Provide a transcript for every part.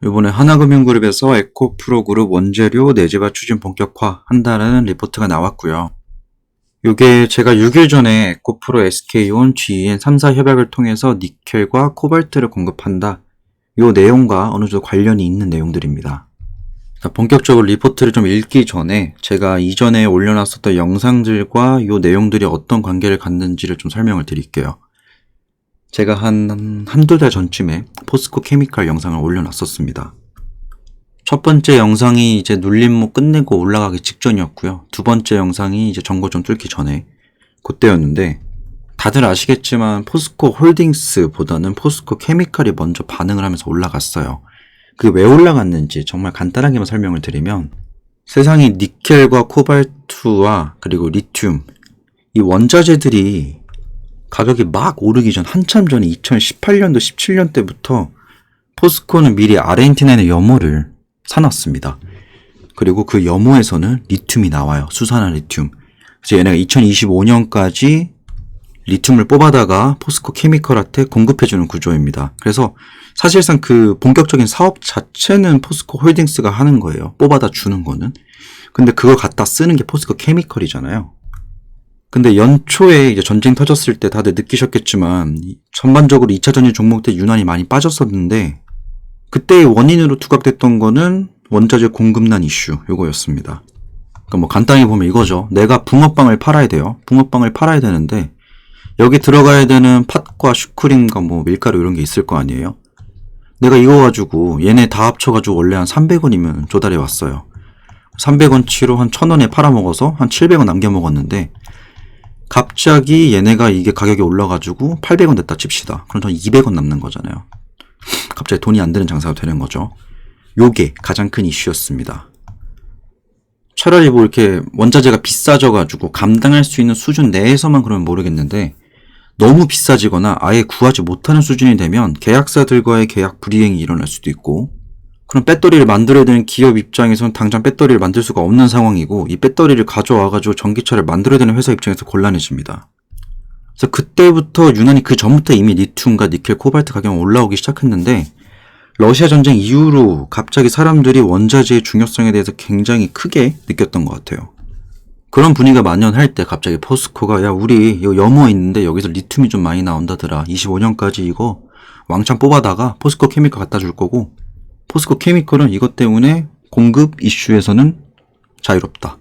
이번에 하나금융그룹에서 에코프로그룹 원재료 내재화 추진 본격화 한다는 리포트가 나왔고요. 이게 제가 6일 전에 에코프로 SK온 GEN 3사 협약을 통해서 니켈과 코발트를 공급한다. 이 내용과 어느 정도 관련이 있는 내용들입니다. 본격적으로 리포트를 좀 읽기 전에 제가 이전에 올려놨었던 영상들과 이 내용들이 어떤 관계를 갖는지를 좀 설명을 드릴게요. 제가 한두 달 전쯤에 포스코 케미칼 영상을 올려놨었습니다. 첫 번째 영상이 이제 눌림목 끝내고 올라가기 직전이었고요. 두 번째 영상이 이제 정고점 뚫기 전에 그때였는데, 다들 아시겠지만 포스코 홀딩스보다는 포스코 케미칼이 먼저 반응을 하면서 올라갔어요. 그게 왜 올라갔는지 정말 간단하게만 설명을 드리면, 세상이 니켈과 코발트와 그리고 리튬, 이 원자재들이 가격이 막 오르기 전 한참 전에 2018년도 17년 때부터 포스코는 미리 아르헨티나의 염호를 사놨습니다. 그리고 그 염호에서는 리튬이 나와요. 수산화 리튬. 그래서 얘네가 2025년까지 리튬을 뽑아다가 포스코 케미컬한테 공급해주는 구조입니다. 그래서 사실상 그 본격적인 사업 자체는 포스코 홀딩스가 하는 거예요. 뽑아다 주는 거는. 근데 그걸 갖다 쓰는 게 포스코 케미컬이잖아요. 근데 연초에 이제 전쟁 터졌을 때 다들 느끼셨겠지만 전반적으로 2차 전지 종목들 유난히 많이 빠졌었는데, 그때의 원인으로 투각됐던 거는 원자재 공급난 이슈 요거였습니다. 그러니까 뭐 간단히 보면 이거죠. 내가 붕어빵을 팔아야 돼요. 붕어빵을 팔아야 되는데 여기 들어가야 되는 팥과 슈크림과 뭐 밀가루 이런 게 있을 거 아니에요. 내가 이거 가지고 얘네 다 합쳐가지고 원래 한 300원이면 조달해 왔어요. 300원치로 한 1000원에 팔아먹어서 한 700원 남겨 먹었는데, 갑자기 얘네가 이게 가격이 올라가지고 800원 됐다 칩시다. 그럼 전 200원 남는 거잖아요. 갑자기 돈이 안 되는 장사가 되는 거죠. 요게 가장 큰 이슈였습니다. 차라리 뭐 이렇게 원자재가 비싸져가지고 감당할 수 있는 수준 내에서만 그러면 모르겠는데, 너무 비싸지거나 아예 구하지 못하는 수준이 되면 계약사들과의 계약 불이행이 일어날 수도 있고, 그럼 배터리를 만들어야 되는 기업 입장에서는 당장 배터리를 만들 수가 없는 상황이고, 이 배터리를 가져와가지고 전기차를 만들어야 되는 회사 입장에서 곤란해집니다. 그래서 그때부터 유난히 그 전부터 이미 리튬과 니켈, 코발트 가격이 올라오기 시작했는데, 러시아 전쟁 이후로 갑자기 사람들이 원자재의 중요성에 대해서 굉장히 크게 느꼈던 것 같아요. 그런 분위기가 만연할 때 갑자기 포스코가 야 우리 이거 염호 있는데 여기서 리튬이 좀 많이 나온다더라. 25년까지 이거 왕창 뽑아다가 포스코 케미컬 갖다 줄 거고, 포스코 케미컬은 이것 때문에 공급 이슈에서는 자유롭다.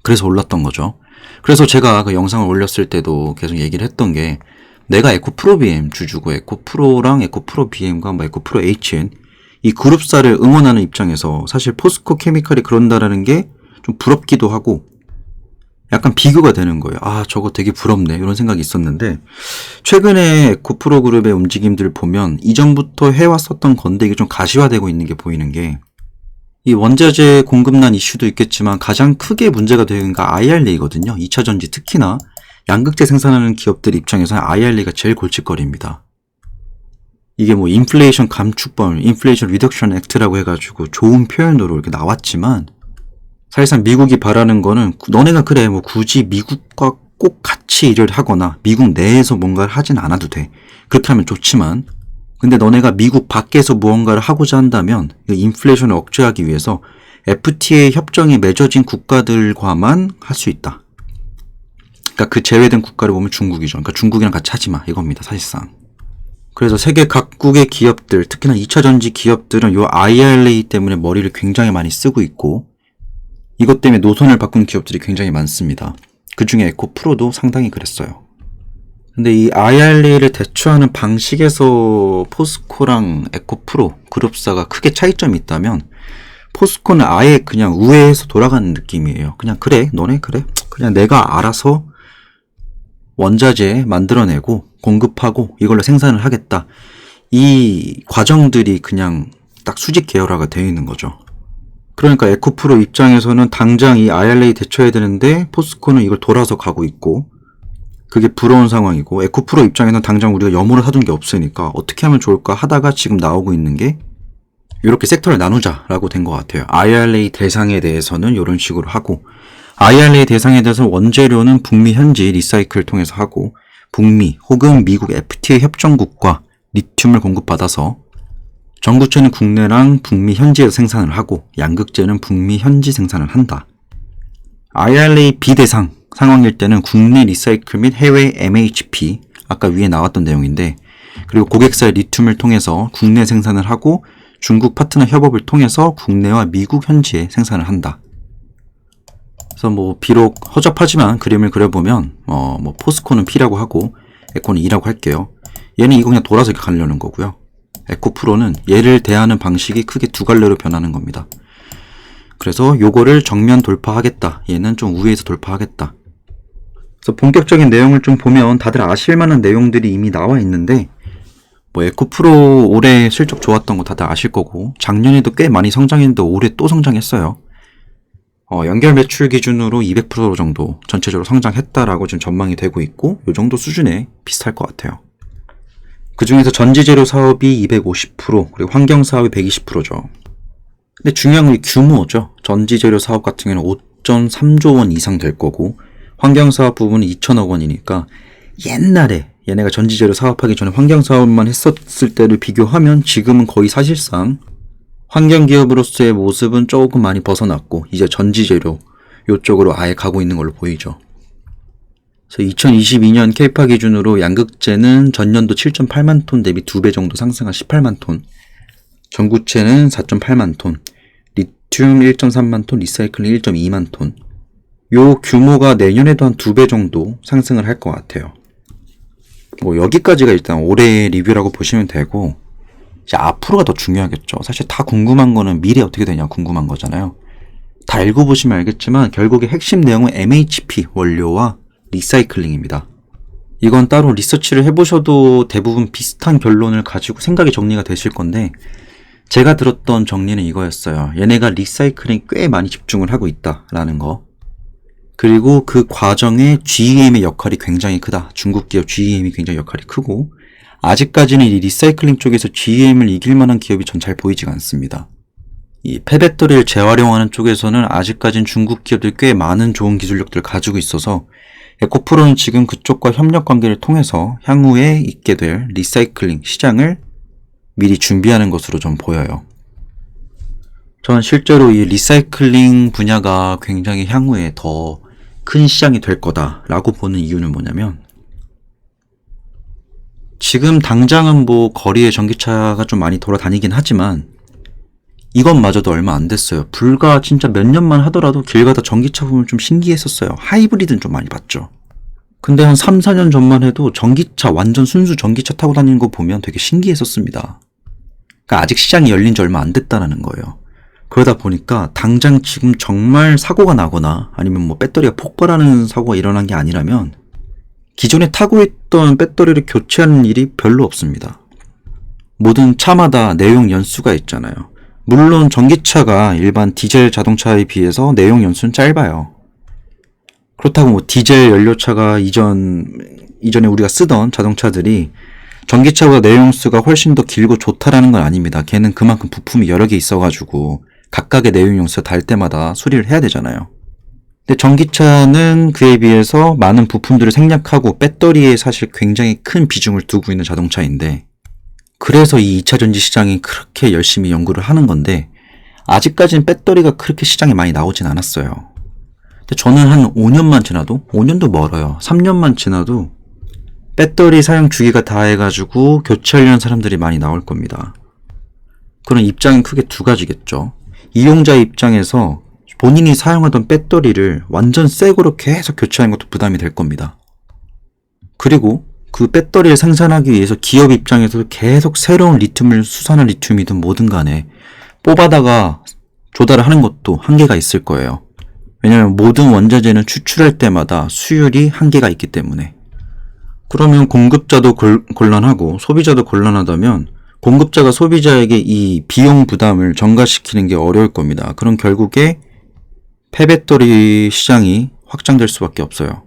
그래서 올랐던 거죠. 그래서 제가 그 영상을 올렸을 때도 계속 얘기를 했던 게, 내가 에코프로 BM 주주고 에코프로랑 에코프로 BM과 뭐 에코프로 HN 이 그룹사를 응원하는 입장에서 사실 포스코 케미컬이 그런다라는 게 좀 부럽기도 하고 약간 비교가 되는 거예요. 아 저거 되게 부럽네 이런 생각이 있었는데, 최근에 에코프로 그룹의 움직임들을 보면 이전부터 해왔었던 건데 이게 좀 가시화되고 있는 게 보이는 게, 이 원자재 공급난 이슈도 있겠지만 가장 크게 문제가 되는 게 IRA거든요. 2차 전지 특히나 양극재 생산하는 기업들 입장에서는 IRA가 제일 골칫거리입니다. 이게 뭐 인플레이션 감축법, 인플레이션 리덕션 액트라고 해가지고 좋은 표현으로 이렇게 나왔지만, 사실상 미국이 바라는 거는 너네가 그래 뭐 굳이 미국과 꼭 같이 일을 하거나 미국 내에서 뭔가를 하진 않아도 돼. 그렇게 하면 좋지만, 근데 너네가 미국 밖에서 무언가를 하고자 한다면 인플레이션을 억제하기 위해서 FTA 협정이 맺어진 국가들과만 할 수 있다. 그러니까 그 제외된 국가를 보면 중국이죠. 그러니까 중국이랑 같이 하지 마 이겁니다 사실상. 그래서 세계 각국의 기업들, 특히나 2차 전지 기업들은 이 IRA 때문에 머리를 굉장히 많이 쓰고 있고, 이것 때문에 노선을 바꾼 기업들이 굉장히 많습니다. 그 중에 에코프로도 상당히 그랬어요. 근데 이 IRA를 대처하는 방식에서 포스코랑 에코프로 그룹사가 크게 차이점이 있다면, 포스코는 아예 그냥 우회해서 돌아가는 느낌이에요. 그냥 그래 너네 그래 그냥 내가 알아서 원자재 만들어내고 공급하고 이걸로 생산을 하겠다. 이 과정들이 그냥 딱 수직 계열화가 되어 있는 거죠. 그러니까 에코프로 입장에서는 당장 이 IRA 대처해야 되는데 포스코는 이걸 돌아서 가고 있고, 그게 부러운 상황이고, 에코프로 입장에서는 당장 우리가 염호를 사둔 게 없으니까 어떻게 하면 좋을까 하다가 지금 나오고 있는 게 이렇게 섹터를 나누자라고 된 것 같아요. IRA 대상에 대해서는 이런 식으로 하고, IRA 대상에 대해서 원재료는 북미 현지 리사이클을 통해서 하고, 북미 혹은 미국 FTA 협정국과 리튬을 공급받아서 전구체는 국내랑 북미 현지에서 생산을 하고 양극재는 북미 현지 생산을 한다. IRA 비대상 상황일 때는 국내 리사이클 및 해외 MHP, 아까 위에 나왔던 내용인데, 그리고 고객사의 리튬을 통해서 국내 생산을 하고 중국 파트너 협업을 통해서 국내와 미국 현지에 생산을 한다. 그래서 비록 허접하지만 그림을 그려보면 포스코는 P라고 하고 에코는 E라고 할게요. 얘는 이거 그냥 돌아서 이렇게 가려는 거고요. 에코프로는 얘를 대하는 방식이 크게 두 갈래로 변하는 겁니다. 그래서 요거를 정면 돌파하겠다. 얘는 좀 우회해서 돌파하겠다. 그래서 본격적인 내용을 좀 보면 다들 아실만한 내용들이 이미 나와 있는데, 에코프로 올해 실적 좋았던 거 다들 아실 거고, 작년에도 꽤 많이 성장했는데 올해 또 성장했어요. 연결 매출 기준으로 200% 정도 전체적으로 성장했다라고 지금 전망이 되고 있고, 요 정도 수준에 비슷할 것 같아요. 그 중에서 전지재료 사업이 250%, 그리고 환경 사업이 120%죠. 근데 중요한 건 규모죠. 전지재료 사업 같은 경우는 5.3조 원 이상 될 거고, 환경 사업 부분은 2천억 원이니까 옛날에 얘네가 전지재료 사업하기 전에 환경 사업만 했었을 때를 비교하면 지금은 거의 사실상 환경기업으로서의 모습은 조금 많이 벗어났고 이제 전지재료 이쪽으로 아예 가고 있는 걸로 보이죠. 그래서 2022년 케이파 기준으로 양극재는 전년도 7.8만 톤 대비 2배 정도 상승한 18만 톤, 전구체는 4.8만 톤, 리튬 1.3만 톤, 리사이클링 1.2만 톤. 요 규모가 내년에도 한 2배 정도 상승을 할 것 같아요. 여기까지가 일단 올해 리뷰라고 보시면 되고, 이제 앞으로가 더 중요하겠죠. 사실 다 궁금한 거는 미래 어떻게 되냐 궁금한 거잖아요. 다 읽어보시면 알겠지만 결국에 핵심 내용은 MHP 원료와 리사이클링입니다. 이건 따로 리서치를 해보셔도 대부분 비슷한 결론을 가지고 생각이 정리가 되실 건데, 제가 들었던 정리는 이거였어요. 얘네가 리사이클링 꽤 많이 집중을 하고 있다라는 거. 그리고 그 과정에 GEM의 역할이 굉장히 크다. 중국 기업 GEM이 굉장히 역할이 크고, 아직까지는 이 리사이클링 쪽에서 GEM을 이길 만한 기업이 전 잘 보이지가 않습니다. 이 폐배터리를 재활용하는 쪽에서는 아직까진 중국 기업들 꽤 많은 좋은 기술력들을 가지고 있어서 에코프로는 지금 그쪽과 협력 관계를 통해서 향후에 있게 될 리사이클링 시장을 미리 준비하는 것으로 좀 보여요. 전 실제로 이 리사이클링 분야가 굉장히 향후에 더 큰 시장이 될 거다라고 보는 이유는 뭐냐면, 지금 당장은 거리에 전기차가 좀 많이 돌아다니긴 하지만 이것마저도 얼마 안 됐어요. 불과 진짜 몇 년만 하더라도 길 가다 전기차 보면 좀 신기했었어요. 하이브리드는 좀 많이 봤죠. 근데 한 3, 4년 전만 해도 전기차, 완전 순수 전기차 타고 다니는 거 보면 되게 신기했었습니다. 그러니까 아직 시장이 열린 지 얼마 안 됐다는 거예요. 그러다 보니까 당장 지금 정말 사고가 나거나 아니면 배터리가 폭발하는 사고가 일어난 게 아니라면 기존에 타고 있던 배터리를 교체하는 일이 별로 없습니다. 모든 차마다 내용 연수가 있잖아요. 물론 전기차가 일반 디젤 자동차에 비해서 내용 연수는 짧아요. 그렇다고 디젤 연료차가 이전에 우리가 쓰던 자동차들이 전기차보다 내용 연수가 훨씬 더 길고 좋다라는 건 아닙니다. 걔는 그만큼 부품이 여러 개 있어가지고 각각의 내용 연수가 달 때마다 수리를 해야 되잖아요. 근데 전기차는 그에 비해서 많은 부품들을 생략하고 배터리에 사실 굉장히 큰 비중을 두고 있는 자동차인데, 그래서 이 2차 전지 시장이 그렇게 열심히 연구를 하는 건데, 아직까지는 배터리가 그렇게 시장에 많이 나오진 않았어요. 근데 저는 한 5년만 지나도, 5년도 멀어요. 3년만 지나도 배터리 사용 주기가 다 해가지고 교체하려는 사람들이 많이 나올 겁니다. 그런 입장은 크게 두 가지겠죠. 이용자 입장에서 본인이 사용하던 배터리를 완전 새 거로 계속 교체하는 것도 부담이 될 겁니다. 그리고 그 배터리를 생산하기 위해서 기업 입장에서도 계속 새로운 리튬을 수산한 리튬이든 뭐든 간에 뽑아다가 조달을 하는 것도 한계가 있을 거예요. 왜냐하면 모든 원자재는 추출할 때마다 수율이 한계가 있기 때문에. 그러면 공급자도 곤란하고 소비자도 곤란하다면 공급자가 소비자에게 이 비용 부담을 전가시키는 게 어려울 겁니다. 그럼 결국에 폐배터리 시장이 확장될 수밖에 없어요.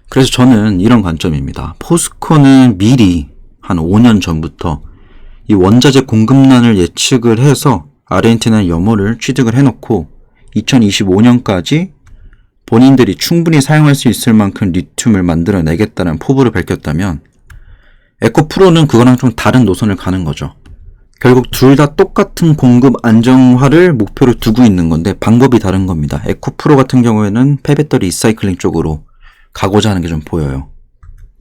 그래서 저는 이런 관점입니다. 포스코는 미리 한 5년 전부터 이 원자재 공급난을 예측을 해서 아르헨티나 염호를 취득을 해놓고 2025년까지 본인들이 충분히 사용할 수 있을 만큼 리튬을 만들어내겠다는 포부를 밝혔다면, 에코프로는 그거랑 좀 다른 노선을 가는 거죠. 결국 둘 다 똑같은 공급 안정화를 목표로 두고 있는 건데 방법이 다른 겁니다. 에코프로 같은 경우에는 폐배터리 리사이클링 쪽으로 가고자 하는 게 좀 보여요.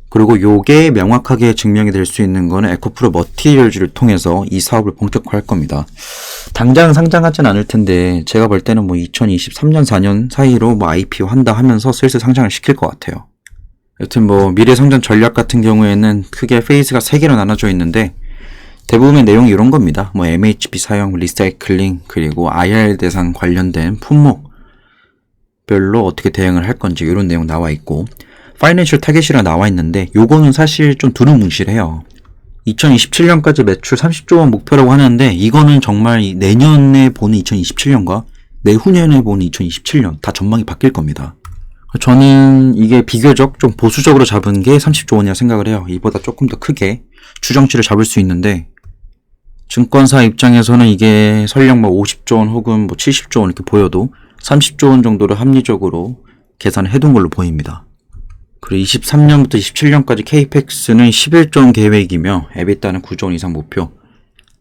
그리고 요게 명확하게 증명이 될 수 있는 거는 에코프로 머티리얼즈를 통해서 이 사업을 본격화할 겁니다. 당장 상장하진 않을 텐데 제가 볼 때는 뭐 2023년 4년 사이로 뭐 IPO 한다 하면서 슬슬 상장을 시킬 것 같아요. 여튼 뭐 미래 성장 전략 같은 경우에는 크게 페이즈가 3개로 나눠져 있는데 대부분의 내용이 이런 겁니다. 뭐 MHP 사용, 리사이클링, 그리고 IR 대상 관련된 품목별로 어떻게 대응을 할 건지 이런 내용 나와 있고 파이낸셜 타겟이라 나와 있는데 요거는 사실 좀 두루뭉실해요. 2027년까지 매출 30조 원 목표라고 하는데 이거는 정말 내년에 보는 2027년과 내후년에 보는 2027년 다 전망이 바뀔 겁니다. 저는 이게 비교적 좀 보수적으로 잡은 게 30조 원이라 생각을 해요. 이보다 조금 더 크게 추정치를 잡을 수 있는데 증권사 입장에서는 이게 설령 뭐 50조 원 혹은 뭐 70조 원 이렇게 보여도 30조 원 정도를 합리적으로 계산을 해둔 걸로 보입니다. 그리고 23년부터 27년까지 KPEX는 11조 원 계획이며 EBITDA는 9조 원 이상 목표,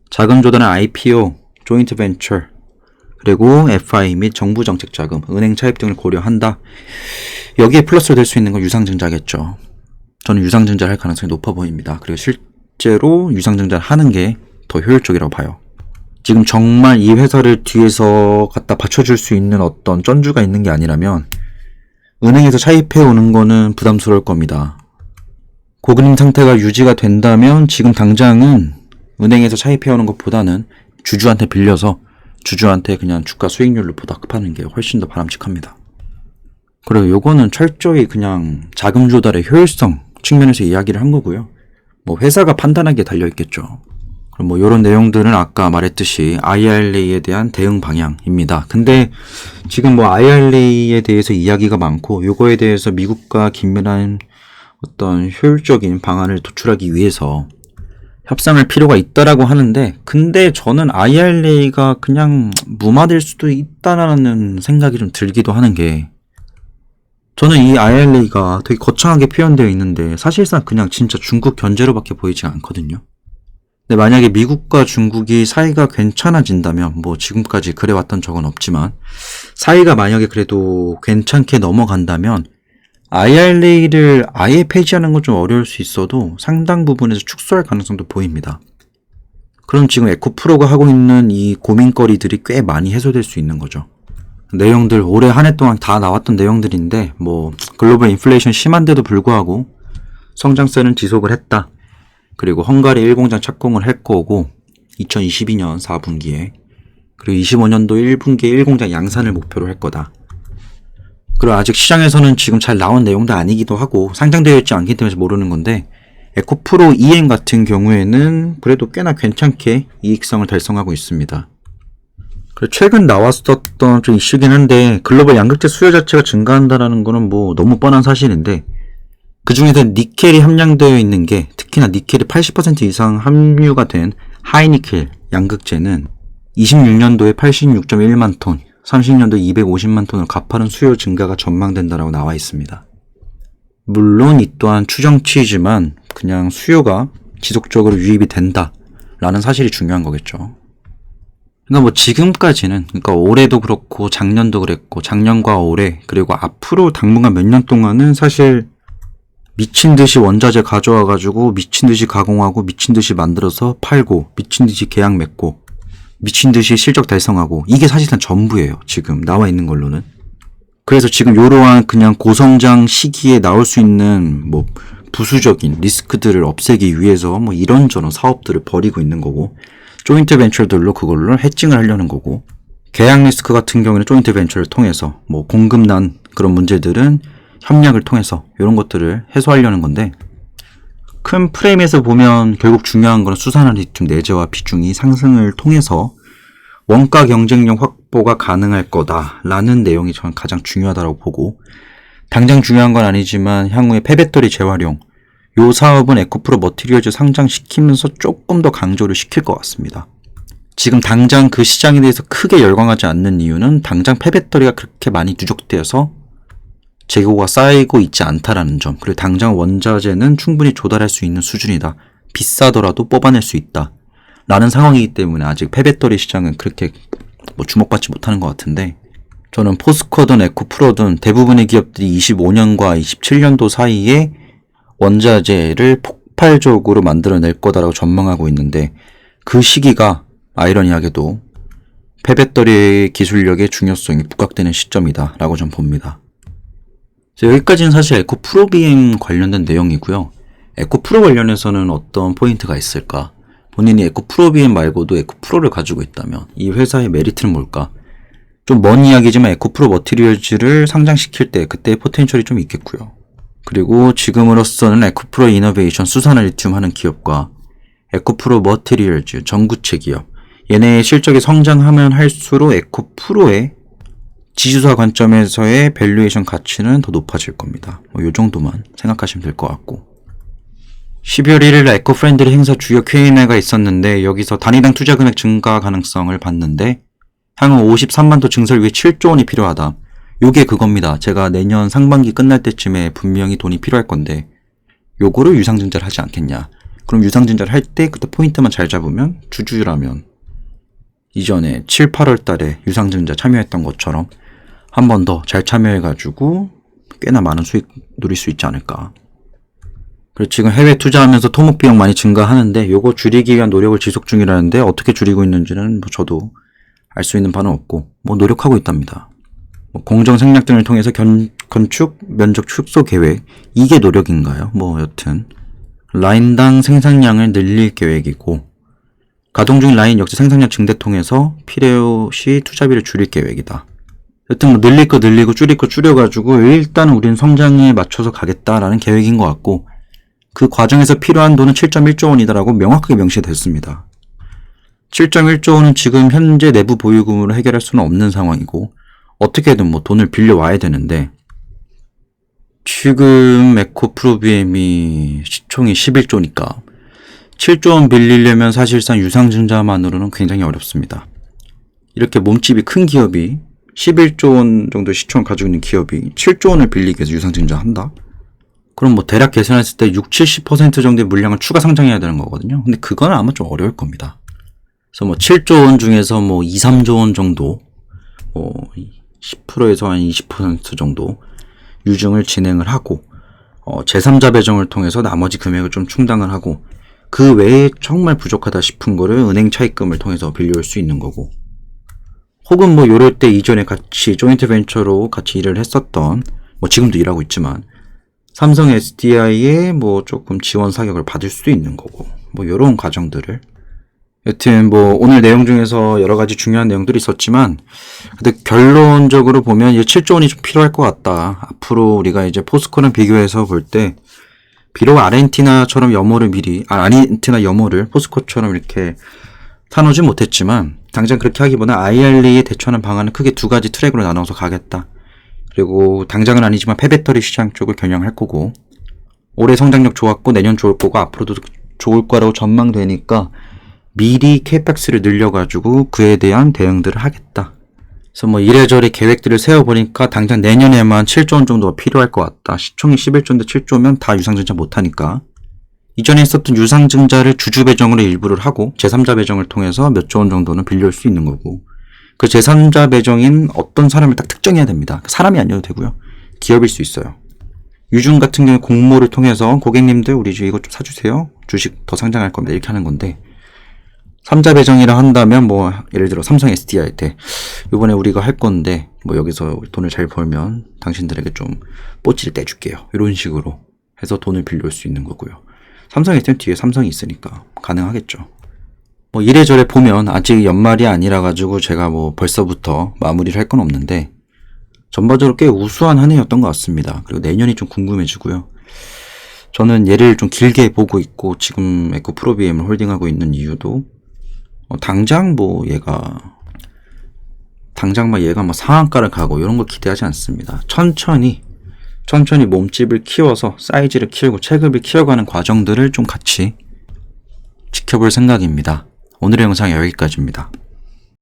자금 조달은 IPO, 조인트 벤처, 그리고 FI 및 정부 정책 자금, 은행 차입 등을 고려한다. 여기에 플러스로 될 수 있는 건 유상증자겠죠. 저는 유상증자를 할 가능성이 높아 보입니다. 그리고 실제로 유상증자를 하는 게 더 효율적이라고 봐요. 지금 정말 이 회사를 뒤에서 갖다 받쳐줄 수 있는 어떤 쩐주가 있는 게 아니라면 은행에서 차입해 오는 거는 부담스러울 겁니다. 고금리 상태가 유지가 된다면 지금 당장은 은행에서 차입해 오는 것보다는 주주한테 빌려서 주주한테 그냥 주가 수익률로 보답하는 게 훨씬 더 바람직합니다. 그리고 요거는 철저히 그냥 자금 조달의 효율성 측면에서 이야기를 한 거고요. 뭐 회사가 판단하기에 달려있겠죠. 그럼 뭐 요런 내용들은 아까 말했듯이 IRA에 대한 대응 방향입니다. 근데 지금 뭐 IRA에 대해서 이야기가 많고 요거에 대해서 미국과 긴밀한 어떤 효율적인 방안을 도출하기 위해서 협상할 필요가 있다라고 하는데 근데 저는 IRA가 그냥 무마될 수도 있다라는 생각이 좀 들기도 하는 게 저는 이 IRA가 되게 거창하게 표현되어 있는데 사실상 그냥 진짜 중국 견제로밖에 보이지 않거든요. 근데 만약에 미국과 중국이 사이가 괜찮아진다면 뭐 지금까지 그래왔던 적은 없지만 사이가 만약에 그래도 괜찮게 넘어간다면 IRA를 아예 폐지하는 건 좀 어려울 수 있어도 상당 부분에서 축소할 가능성도 보입니다. 그럼 지금 에코프로가 하고 있는 이 고민거리들이 꽤 많이 해소될 수 있는 거죠. 내용들 올해 한 해 동안 다 나왔던 내용들인데 뭐 글로벌 인플레이션 심한데도 불구하고 성장세는 지속을 했다. 그리고 헝가리 1공장 착공을 할 거고 2022년 4분기에 그리고 25년도 1분기에 1공장 양산을 목표로 할 거다. 그리고 아직 시장에서는 지금 잘 나온 내용도 아니기도 하고 상장되어 있지 않기 때문에 모르는 건데 에코프로 EM 같은 경우에는 그래도 꽤나 괜찮게 이익성을 달성하고 있습니다. 그리고 최근 나왔었던 좀 이슈긴 한데 글로벌 양극재 수요 자체가 증가한다는 거는 뭐 너무 뻔한 사실인데 그 중에서 니켈이 함량되어 있는 게 특히나 니켈이 80% 이상 함유가 된 하이니켈 양극재는 26년도에 86.1만 톤, 30년도에 250만 톤을 가파른 수요 증가가 전망된다라고 나와 있습니다. 물론 이 또한 추정치이지만 그냥 수요가 지속적으로 유입이 된다라는 사실이 중요한 거겠죠. 그러니까 뭐 지금까지는 그러니까 올해도 그렇고 작년도 그랬고 작년과 올해 그리고 앞으로 당분간 몇 년 동안은 사실 미친 듯이 원자재 가져와가지고 미친 듯이 가공하고 미친 듯이 만들어서 팔고 미친 듯이 계약 맺고 미친 듯이 실적 달성하고 이게 사실상 전부예요. 지금 나와 있는 걸로는. 그래서 지금 이러한 그냥 고성장 시기에 나올 수 있는 뭐 부수적인 리스크들을 없애기 위해서 뭐 이런저런 사업들을 벌이고 있는 거고 조인트 벤처들로 그걸로 해칭을 하려는 거고 계약 리스크 같은 경우는 조인트 벤처를 통해서 뭐 공급난 그런 문제들은 협력을 통해서 이런 것들을 해소하려는 건데 큰 프레임에서 보면 결국 중요한 건 수산화 리튬 내재화 비중이 상승을 통해서 원가 경쟁력 확보가 가능할 거다라는 내용이 저는 가장 중요하다고 보고 당장 중요한 건 아니지만 향후에 폐배터리 재활용 요 사업은 에코프로 머티리얼즈 상장시키면서 조금 더 강조를 시킬 것 같습니다. 지금 당장 그 시장에 대해서 크게 열광하지 않는 이유는 당장 폐배터리가 그렇게 많이 누적되어서 재고가 쌓이고 있지 않다라는 점, 그리고 당장 원자재는 충분히 조달할 수 있는 수준이다. 비싸더라도 뽑아낼 수 있다. 라는 상황이기 때문에 아직 폐배터리 시장은 그렇게 뭐 주목받지 못하는 것 같은데, 저는 포스코든 에코프로든 대부분의 기업들이 25년과 27년도 사이에 원자재를 폭발적으로 만들어낼 거다라고 전망하고 있는데, 그 시기가 아이러니하게도 폐배터리 기술력의 중요성이 부각되는 시점이다 라고 전 봅니다. 여기까지는 사실 에코프로 BM 관련된 내용이고요. 에코프로 관련해서는 어떤 포인트가 있을까? 본인이 에코프로 BM 말고도 에코프로를 가지고 있다면 이 회사의 메리트는 뭘까? 좀 먼 이야기지만 에코프로 머티리얼즈를 상장시킬 때 그때의 포텐셜이 좀 있겠고요. 그리고 지금으로서는 에코프로 이노베이션 수산화 리튬 하는 기업과 에코프로 머티리얼즈 전구체 기업, 얘네의 실적이 성장하면 할수록 에코프로의 지주사 관점에서의 밸류에이션 가치는 더 높아질 겁니다. 요 정도만 생각하시면 될 것 같고, 12월 1일 에코프렌드리 행사 주요 Q&A가 있었는데 여기서 단위당 투자 금액 증가 가능성을 봤는데 향후 53만도 증설 위해 7조 원이 필요하다. 요게 그겁니다. 제가 내년 상반기 끝날 때쯤에 분명히 돈이 필요할 건데 요거를 유상증자를 하지 않겠냐. 그럼 유상증자를 할 때 그때 포인트만 잘 잡으면 주주라면 이전에 7, 8월 달에 유상증자 참여했던 것처럼 한 번 더 잘 참여해가지고 꽤나 많은 수익 누릴 수 있지 않을까. 그리고 지금 해외 투자하면서 토목 비용 많이 증가하는데 요거 줄이기 위한 노력을 지속 중이라는데 어떻게 줄이고 있는지는 뭐 저도 알 수 있는 바는 없고 뭐 노력하고 있답니다. 뭐 공정 생략 등을 통해서 건축 면적 축소 계획, 이게 노력인가요? 뭐 여튼 라인당 생산량을 늘릴 계획이고, 가동 중인 라인 역시 생산량 증대 통해서 필요시 투자비를 줄일 계획이다. 여튼 뭐 늘릴 거 늘리고 줄일 거 줄여가지고 일단 우리는 성장에 맞춰서 가겠다라는 계획인 것 같고, 그 과정에서 필요한 돈은 7.1조 원이다라고 명확하게 명시됐습니다. 7.1조 원은 지금 현재 내부 보유금으로 해결할 수는 없는 상황이고 어떻게든 뭐 돈을 빌려와야 되는데, 지금 에코프로 BM이 시총이 11조니까 7조 원 빌리려면 사실상 유상증자만으로는 굉장히 어렵습니다. 이렇게 몸집이 큰 기업이 11조 원 정도 시총을 가지고 있는 기업이 7조 원을 빌리기 위해서 유상증자 한다? 그럼 뭐 대략 계산했을 때 60-70% 정도의 물량을 추가 상장해야 되는 거거든요. 근데 그건 아마 좀 어려울 겁니다. 그래서 뭐 7조 원 중에서 뭐 2, 3조 원 정도, 뭐 10%에서 한 20% 정도 유증을 진행을 하고, 제3자 배정을 통해서 나머지 금액을 좀 충당을 하고, 그 외에 정말 부족하다 싶은 거를 은행 차입금을 통해서 빌려올 수 있는 거고, 혹은 뭐 요럴 때 이전에 같이 조인트 벤처로 같이 일을 했었던, 뭐 지금도 일하고 있지만 삼성 SDI에 뭐 조금 지원 사격을 받을 수도 있는 거고, 뭐 요런 과정들을, 여튼 뭐 오늘 내용 중에서 여러 가지 중요한 내용들이 있었지만 근데 결론적으로 보면 이제 7조 원이 좀 필요할 것 같다. 앞으로 우리가 이제 포스코랑 비교해서 볼 때 비록 아르헨티나처럼 아르헨티나 염호를 포스코처럼 이렇게 사놓지 못했지만 당장 그렇게 하기보다 IRA에 대처하는 방안은 크게 두 가지 트랙으로 나눠서 가겠다. 그리고 당장은 아니지만 폐배터리 시장 쪽을 겨냥할 거고, 올해 성장력 좋았고 내년 좋을 거고 앞으로도 좋을 거라고 전망되니까 미리 캐펙스를 늘려가지고 그에 대한 대응들을 하겠다. 그래서 뭐 이래저래 계획들을 세워보니까 당장 내년에만 7조 원 정도가 필요할 것 같다. 시총이 11조인데 7조면 다 유상증자 못하니까 이전에 있었던 유상증자를 주주 배정으로 일부를 하고 제3자 배정을 통해서 몇 조 원 정도는 빌려올 수 있는 거고, 그 제3자 배정인 어떤 사람을 딱 특정해야 됩니다. 사람이 아니어도 되고요. 기업일 수 있어요. 유증 같은 경우 공모를 통해서 고객님들 우리 이거 좀 사주세요. 주식 더 상장할 겁니다. 이렇게 하는 건데, 3자 배정이라 한다면 뭐 예를 들어 삼성 SDI한테 이번에 우리가 할 건데 뭐 여기서 돈을 잘 벌면 당신들에게 좀 뽀찌를 떼줄게요. 이런 식으로 해서 돈을 빌려올 수 있는 거고요. 삼성 SDI 뒤에 삼성이 있으니까 가능하겠죠. 뭐 이래저래 보면 아직 연말이 아니라 가지고 제가 뭐 벌써부터 마무리를 할 건 없는데 전반적으로 꽤 우수한 한 해였던 것 같습니다. 그리고 내년이 좀 궁금해지고요. 저는 얘를 좀 길게 보고 있고 지금 에코프로 BM을 홀딩하고 있는 이유도 당장 얘가 뭐 상한가를 가고 이런 거 기대하지 않습니다. 천천히 몸집을 키워서 사이즈를 키우고 체급을 키워가는 과정들을 좀 같이 지켜볼 생각입니다. 오늘의 영상 여기까지입니다.